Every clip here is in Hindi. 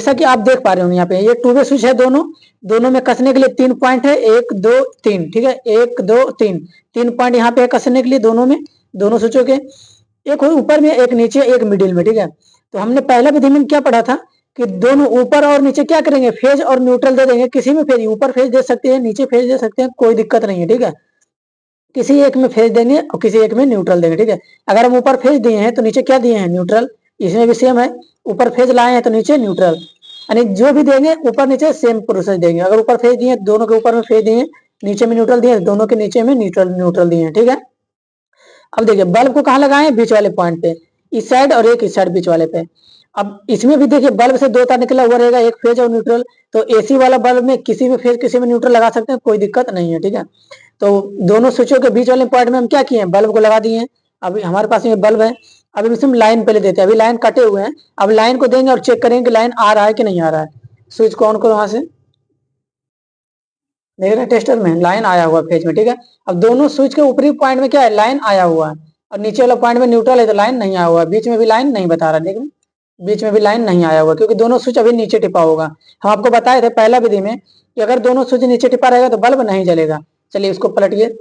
जैसा कि आप देख पा रहे हो यहाँ पे ये 2 वे स्विच है, दोनों में कसने के लिए 3 पॉइंट है, 1 2 3, ठीक है, 1 2 3 पॉइंट यहाँ पे कसने के लिए दोनों में, दोनों स्विचों के, एक ऊपर में, एक नीचे, एक मिडिल में, ठीक है। तो हमने पहला विधि में क्या पढ़ा था कि दोनों ऊपर और नीचे क्या करेंगे, फेज और न्यूट्रल दे देंगे। किसी में फेज, ऊपर फेज दे सकते हैं, नीचे फेज दे सकते हैं, कोई दिक्कत नहीं है, ठीक है। किसी एक में फेज देंगे और किसी एक में न्यूट्रल देंगे, ठीक है। अगर हम ऊपर फेज दिए हैं तो नीचे क्या दिए हैं, न्यूट्रल। इसमें भी सेम है, ऊपर फेज लाए हैं तो नीचे न्यूट्रल, यानी जो भी देंगे ऊपर नीचे सेम प्रोसेस देंगे। अगर ऊपर फेज दिए दोनों के ऊपर में फेज दिए, नीचे में न्यूट्रल दिए, दोनों के नीचे में न्यूट्रल दिए, ठीक है। अब देखिए बल्ब को कहाँ लगाए, बीच वाले पॉइंट पे, इस साइड और एक इस साइड बीच वाले पे। अब इसमें भी देखिए बल्ब से 2 तार निकला हुआ रहेगा, एक फेज और न्यूट्रल। तो एसी वाला बल्ब में किसी में फेज किसी में न्यूट्रल लगा सकते हैं, कोई दिक्कत नहीं है, ठीक है। तो दोनों स्विचों के बीच वाले पॉइंट में हम क्या किए हैं, बल्ब को लगा दिए हैं। अभी हमारे पास ये बल्ब है, अभी इसमें लाइन पहले देते हैं, अभी लाइन कटे हुए हैं। अब लाइन को देंगे और चेक करेंगे कि लाइन आ रहा है कि नहीं आ रहा है। स्विच को ऑन करो, वहां से देख रहे हैं टेस्टर में लाइन आया हुआ फेज में, ठीक है। अब दोनों स्विच के ऊपरी पॉइंट में क्या है, लाइन आया हुआ है, और नीचे वाला पॉइंट में न्यूट्रल है तो लाइन नहीं आया हुआ है। बीच में भी लाइन नहीं बता रहा, देखिए बीच में भी लाइन नहीं आया हुआ, क्योंकि दोनों स्विच अभी नीचे टिपा होगा। हम आपको बताए थे पहला विधि में कि अगर दोनों स्विच नीचे टिपा रहेगा तो बल्ब नहीं जलेगा। चलिए इसको पलटिए,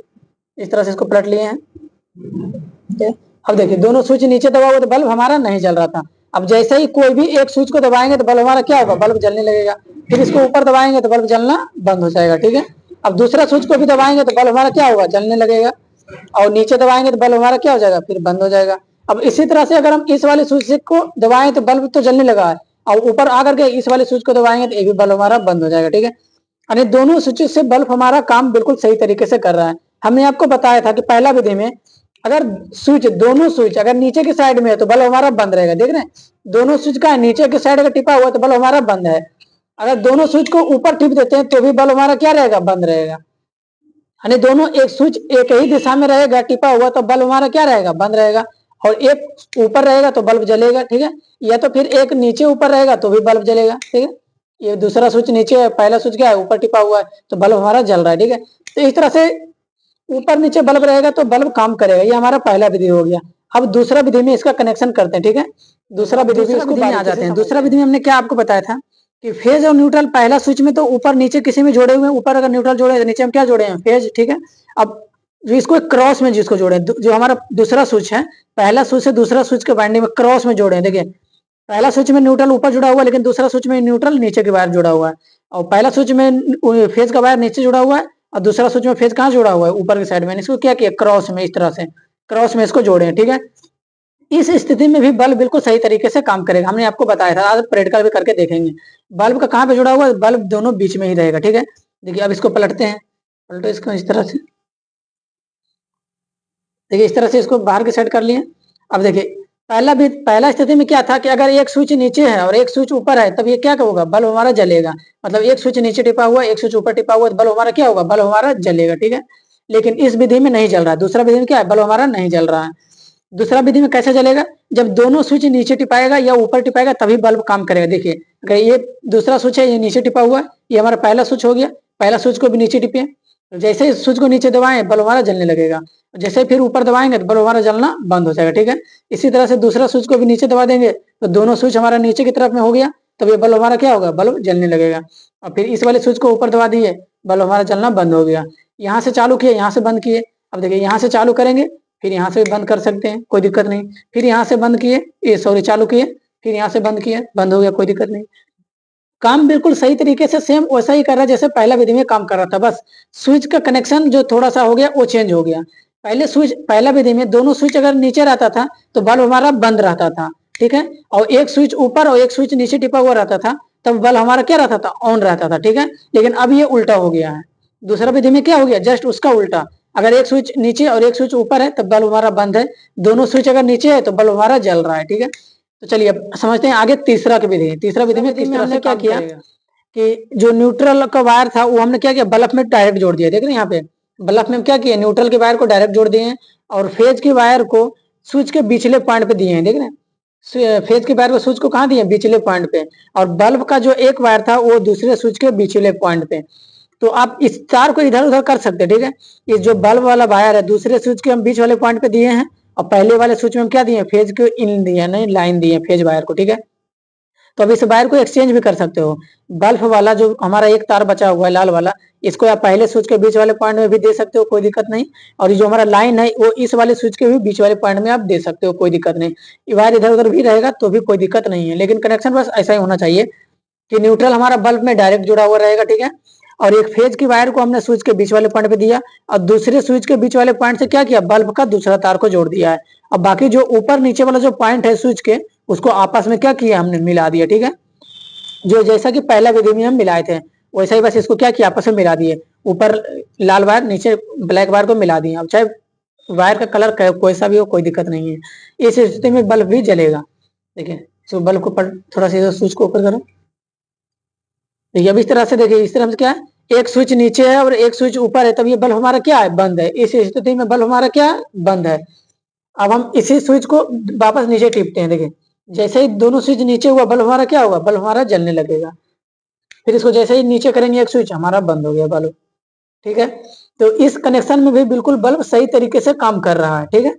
इस तरह से इसको पलट लिए हैं। अब देखिए दोनों स्विच नीचे दबा हुआ तो बल्ब हमारा नहीं जल रहा था। अब जैसे ही कोई भी एक स्विच को दबाएंगे तो बल्ब हमारा क्या होगा, बल्ब जलने लगेगा। फिर इसको ऊपर दबाएंगे तो बल्ब जलना बंद हो जाएगा, ठीक है। अब दूसरा स्विच को भी दबाएंगे तो बल्ब हमारा क्या होगा, जलने लगेगा, और नीचे दबाएंगे तो बल्ब हमारा क्या हो जाएगा, फिर बंद हो जाएगा। अब इसी तरह से अगर हम इस वाले स्विच को दबाएं तो बल्ब तो जलने लगा है, और ऊपर आकर के इस वाले स्विच को दबाएंगे तो एक भी बल्ब हमारा बंद हो जाएगा, ठीक है। यानी दोनों स्विच से बल्ब हमारा काम बिल्कुल सही तरीके से कर रहा है। हमने आपको बताया था कि पहला विधि में अगर स्विच, दोनों स्विच अगर नीचे की साइड में है तो बल्ब हमारा बंद रहेगा, देख रहे हैं दोनों स्विच का नीचे की साइड अगर टिपा हुआ तो बल्ब हमारा बंद है। अगर दोनों स्विच को ऊपर टिप देते हैं तो भी बल्ब हमारा क्या रहेगा, बंद रहेगा। यानी दोनों एक स्विच एक ही दिशा में रहेगा टिपा हुआ तो बल्ब हमारा क्या रहेगा, बंद रहेगा, और एक ऊपर रहेगा तो बल्ब जलेगा, ठीक है। या तो फिर एक नीचे ऊपर रहेगा तो भी बल्ब जलेगा, ठीक है। ये दूसरा स्विच नीचे है, पहला स्विच क्या है, ऊपर टिपा हुआ है तो बल्ब हमारा जल रहा है, ठीक है। तो इस तरह से ऊपर नीचे बल्ब रहेगा तो बल्ब काम करेगा। ये हमारा पहला विधि हो गया। अब दूसरा विधि में इसका कनेक्शन करते हैं, ठीक है। दूसरा विधि भी इसको आ जाते हैं। दूसरा विधि में हमने क्या आपको बताया था कि फेज और न्यूट्रल पहला स्विच में तो ऊपर नीचे किसी में जोड़े हुए हैं, ऊपर अगर न्यूट्रल जोड़े तो नीचे हम क्या जोड़े हैं, फेज, ठीक है। अब जो इसको क्रॉस में जिसको जोड़े, जो हमारा दूसरा स्विच है, पहला स्विच से दूसरा स्विच के बाइंडिंग में क्रॉस में जोड़े, देखिए पहला स्विच में न्यूट्रल ऊपर जुड़ा हुआ है, लेकिन दूसरा स्विच में न्यूट्रल नीचे के वायर जुड़ा हुआ है, और पहला स्विच में फेज का वायर नीचे जुड़ा हुआ है और दूसरा स्विच में फेज कहाँ जुड़ा हुआ है, ऊपर की साइड में। इसको क्या किया, क्रॉस में, इस तरह से क्रॉस में इसको जोड़े, ठीक है। इस स्थिति में भी बल्ब बिल्कुल सही तरीके से काम करेगा। हमने आपको बताया था, आज प्रैक्टिकल भी करके देखेंगे। बल्ब का कहाँ पे जुड़ा हुआ है, बल्ब दोनों बीच में ही रहेगा, ठीक है। देखिए अब इसको पलटते हैं, पलटो इसको इस तरह से, देखिए इस तरह से इसको बाहर की साइड कर लिए। अब देखिए पहला स्थिति में क्या था कि अगर एक स्विच नीचे है और एक स्विच ऊपर है तब ये क्या होगा, बल्ब हमारा जलेगा। मतलब एक स्विच नीचे टिपा हुआ है, एक स्विच ऊपर टिपा हुआ है, बल्ब हमारा क्या होगा, बल्ब हमारा जलेगा, ठीक है। लेकिन इस विधि में नहीं जल रहा है। दूसरा विधि में क्या है, बल्ब हमारा नहीं जल रहा है। दूसरा विधि में कैसे जलेगा, जब दोनों स्विच नीचे टिपाएगा या ऊपर टिपाएगा तभी बल्ब काम करेगा। देखिए अगर ये दूसरा स्विच है, ये नीचे टिपा हुआ है, ये हमारा पहला स्विच हो गया, पहला स्विच को भी नीचे टिपिए, तो जैसे ही स्विच को नीचे दबाएं बल्ब हमारा जलने लगेगा, जैसे फिर ऊपर दबाएंगे तो बल्ब हमारा जलना बंद हो जाएगा, ठीक है। इसी तरह से दूसरा स्विच को भी नीचे दबा देंगे तो दोनों स्विच हमारा नीचे की तरफ में हो गया, तब ये बल्ब हमारा क्या होगा, बल्ब जलने लगेगा। और फिर इस वाले स्विच को ऊपर दबा दिए, बल्ब हमारा जलना बंद हो गया। यहाँ से चालू किए, यहाँ से बंद किए। अब देखिए यहाँ से चालू करेंगे, फिर यहाँ से भी बंद कर सकते हैं, कोई दिक्कत नहीं। फिर यहाँ से बंद किए, ये सॉरी चालू किए, फिर यहाँ से बंद किए, बंद हो गया, कोई दिक्कत नहीं। काम बिल्कुल सही तरीके से सेम वैसा ही कर रहा है जैसे पहला विधि में काम कर रहा था, बस स्विच का कनेक्शन जो थोड़ा सा हो गया वो चेंज हो गया। पहला विधि में दोनों स्विच अगर नीचे रहता था तो बल्ब हमारा बंद रहता था, ठीक है, और एक स्विच ऊपर और एक स्विच नीचे टिपा हुआ रहता था तब बल्ब हमारा क्या रहता था, ऑन रहता था, ठीक है। लेकिन अब ये उल्टा हो गया है। दूसरा विधि में क्या हो गया, जस्ट उसका उल्टा। अगर एक स्विच नीचे और एक स्विच ऊपर है तब बल्ब हमारा बंद है, दोनों स्विच अगर नीचे है तो बल्ब हमारा जल रहा है, ठीक है। तो चलिए अब समझते हैं आगे तीसरा की विधि। तीसरा विधि में किस तरह से क्या किया कि जो न्यूट्रल का वायर था वो हमने क्या किया, बल्ब में डायरेक्ट जोड़ दिया। देख रहे हैं यहाँ पे बल्ब में क्या किया, न्यूट्रल के वायर को डायरेक्ट जोड़ दिए हैं और फेज के वायर को स्विच के पिछले पॉइंट पे दिए हैं। देख रहे हैं फेज के वायर को स्विच को कहाँ दिए, पिछले पॉइंट पे, और बल्ब का जो एक वायर था वो दूसरे स्विच के पिछले पॉइंट पे। तो आप इस तार को इधर उधर कर सकते हैं, ठीक है। ये जो बल्ब वाला वायर है दूसरे स्विच के हम बीच वाले पॉइंट पे दिए हैं और पहले वाले स्विच में हम क्या दिए, फेज के इन दिए, नहीं लाइन दिए फेज वायर को, ठीक है। तो अब इस वायर को एक्सचेंज भी कर सकते हो। बल्ब वाला जो हमारा एक तार बचा हुआ है लाल वाला, इसको आप पहले स्विच के बीच वाले पॉइंट में भी दे सकते हो, कोई दिक्कत नहीं। और ये जो हमारा लाइन है वो इस वाले स्विच के भी बीच वाले पॉइंट में आप दे सकते हो, कोई दिक्कत नहीं। ये वायर इधर उधर भी रहेगा तो भी कोई दिक्कत नहीं है, लेकिन कनेक्शन बस ऐसा ही होना चाहिए कि न्यूट्रल हमारा बल्ब में डायरेक्ट जुड़ा हुआ रहेगा, ठीक है। और एक फेज की वायर को हमने स्विच के बीच वाले पॉइंट पे दिया और दूसरे स्विच के बीच वाले पॉइंट से क्या किया, बल्ब का दूसरा तार को जोड़ दिया है। अब बाकी जो ऊपर नीचे वाला जो पॉइंट है स्विच के, उसको आपस में क्या किया, हमने मिला दिया, ठीक है। जो जैसा कि पहला विधि में हम मिलाए थे वैसा ही बस इसको क्या किया, आपस में मिला दिए। ऊपर लाल वायर नीचे ब्लैक वायर को मिला दिए। अब चाहे वायर का कलर कोई सा भी हो, कोई दिक्कत नहीं है। इस स्थिति में बल्ब भी जलेगा। देखिए, तो बल्ब को थोड़ा सा स्विच को ऊपर करो। देखिए अब इस तरह से, देखिए इस तरह से क्या है, एक स्विच नीचे है और एक स्विच ऊपर है, तब ये बल्ब हमारा क्या है, बंद है। इस स्थिति में बल्ब हमारा क्या है, बंद है। अब हम इसी स्विच को वापस नीचे टिपते हैं। देखिए जैसे ही दोनों स्विच नीचे हुआ, बल्ब हमारा क्या होगा, बल्ब हमारा जलने लगेगा। फिर इसको जैसे ही नीचे करेंगे एक स्विच, हमारा बंद हो गया बल्ब, ठीक है। तो इस कनेक्शन में भी बिल्कुल बल्ब सही तरीके से काम कर रहा है, ठीक है।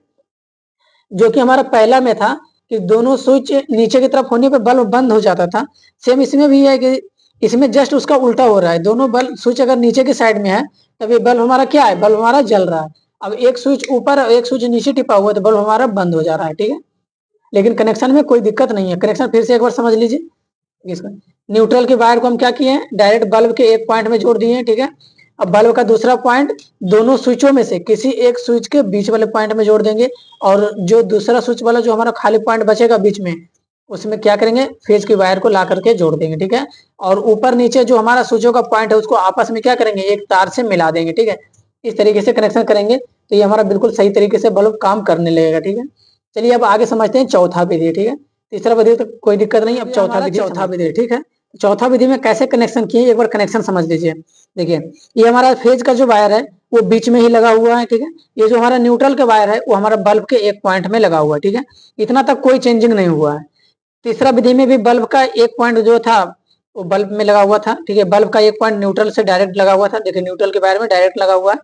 जो कि हमारा पहला में था कि दोनों स्विच नीचे की तरफ होने पर बल्ब बंद हो जाता था, सेम इसमें भी है कि इसमें जस्ट उसका उल्टा हो रहा है। दोनों बल्ब स्विच अगर नीचे की साइड में है तब ये बल्ब हमारा क्या है, बल्ब हमारा जल रहा है। अब एक स्विच ऊपर और एक स्विच नीचे टिपा हुआ है तो बल्ब हमारा बंद हो जा रहा है, ठीक है। लेकिन कनेक्शन में कोई दिक्कत नहीं है। कनेक्शन फिर से एक बार समझ लीजिए। इसका न्यूट्रल के वायर को हम क्या किए हैं, डायरेक्ट बल्ब के एक पॉइंट में जोड़ दिए हैं, ठीक है। अब बल्ब का दूसरा पॉइंट दोनों स्विचों में से किसी एक स्विच के बीच वाले पॉइंट में जोड़ देंगे। और जो दूसरा स्विच वाला जो हमारा खाली पॉइंट बचेगा बीच में, उसमें क्या करेंगे, फेज की वायर को ला करके जोड़ देंगे, ठीक है। और ऊपर नीचे जो हमारा स्विचों का पॉइंट है उसको आपस में क्या करेंगे, एक तार से मिला देंगे, ठीक है। इस तरीके से कनेक्शन करेंगे तो ये हमारा बिल्कुल सही तरीके से बल्ब काम करने लगेगा, ठीक है। चलिए अब आगे समझते हैं चौथा विधि, ठीक है। तीसरा विधि तो कोई दिक्कत नहीं, अब चौथा विधि, ठीक है। चौथा विधि में कैसे कनेक्शन किए, एक बार कनेक्शन समझ लीजिए। देखिए ये हमारा फेज का जो वायर है वो बीच में ही लगा हुआ है, ठीक है। ये जो हमारा न्यूट्रल का वायर है वो हमारा बल्ब के एक पॉइंट में लगा हुआ है, ठीक है। इतना तक कोई चेंजिंग नहीं हुआ है। तीसरा विधि में भी बल्ब का एक पॉइंट जो था वो बल्ब में लगा हुआ था, ठीक है। बल्ब का एक पॉइंट न्यूट्रल से डायरेक्ट लगा हुआ था, देखिए न्यूट्रल के वायर में डायरेक्ट लगा हुआ है।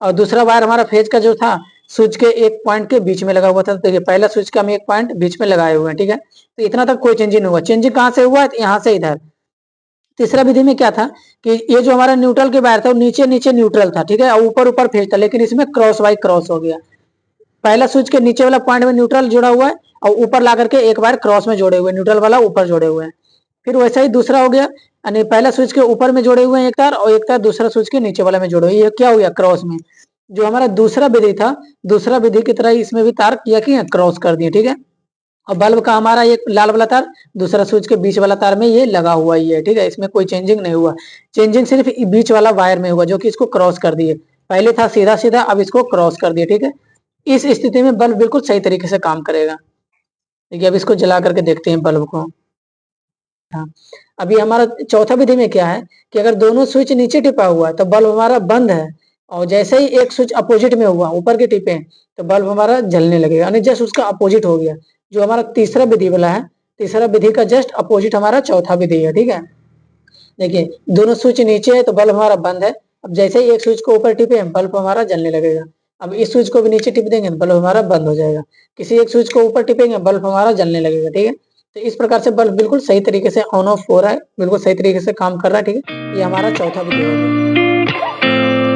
और दूसरा वायर हमारा फेज का जो था स्विच के एक पॉइंट के बीच में लगा हुआ था। देखिए पहला स्विच का हम एक पॉइंट बीच में लगाए हुए हैं, ठीक है। तो इतना तक कोई चेंजिंग नहीं हुआ। चेंजिंग कहाँ से हुआ है, यहाँ से इधर। तीसरा विधि में क्या था कि ये जो हमारा न्यूट्रल के वायर था वो नीचे नीचे न्यूट्रल था, ठीक है, और ऊपर ऊपर फेज था, लेकिन इसमें क्रॉस बाई क्रॉस हो गया। पहला स्विच के नीचे वाला पॉइंट में न्यूट्रल जुड़ा हुआ है और ऊपर ला करके एक बार क्रॉस में जोड़े हुए, न्यूट्रल वाला ऊपर जोड़े हुए हैं। फिर वैसा ही दूसरा हो गया, यानी पहला स्विच के ऊपर में जोड़े हुए हैं एक तार और एक तार दूसरा स्विच के नीचे वाला में जोड़े हुए। ये क्या हो गया, क्रॉस में। जो हमारा दूसरा विधि था, दूसरा विधि की तरह इसमें भी तार किया कि क्रॉस कर दिए, ठीक है। और बल्ब का हमारा एक लाल वाला तार दूसरा स्विच के बीच वाला तार में ये लगा हुआ ही है, ठीक है। इसमें कोई चेंजिंग नहीं हुआ। चेंजिंग सिर्फ बीच वाला वायर में हुआ जो कि इसको क्रॉस कर दिए। पहले था सीधा सीधा, अब इसको क्रॉस कर दिए, ठीक है। इस स्थिति में बल्ब बिल्कुल सही तरीके से काम करेगा। देखिए अब इसको जला करके देखते हैं बल्ब को। हाँ, अभी हमारा चौथा विधि में क्या है कि अगर दोनों स्विच नीचे टिपा हुआ है तो बल्ब हमारा बंद है। और जैसे ही एक स्विच अपोजिट में हुआ, ऊपर के टिपे, तो बल्ब हमारा जलने लगेगा, यानी जस्ट उसका अपोजिट हो गया। जो हमारा तीसरा विधि वाला है, तीसरा विधि का जस्ट अपोजिट हमारा चौथा विधि है, ठीक है। देखिए दोनों स्विच नीचे है तो बल्ब हमारा बंद है। अब जैसे ही एक स्विच को ऊपर टिपे बल्ब हमारा जलने लगेगा। अब इस स्विच को भी नीचे टिप देंगे बल्ब हमारा बंद हो जाएगा। किसी एक स्विच को ऊपर टिपेंगे बल्ब हमारा जलने लगेगा, ठीक है। तो इस प्रकार से बल्ब बिल्कुल सही तरीके से ऑन ऑफ हो रहा है, बिल्कुल सही तरीके से काम कर रहा है, ठीक है। ये हमारा चौथा विधि हो गया।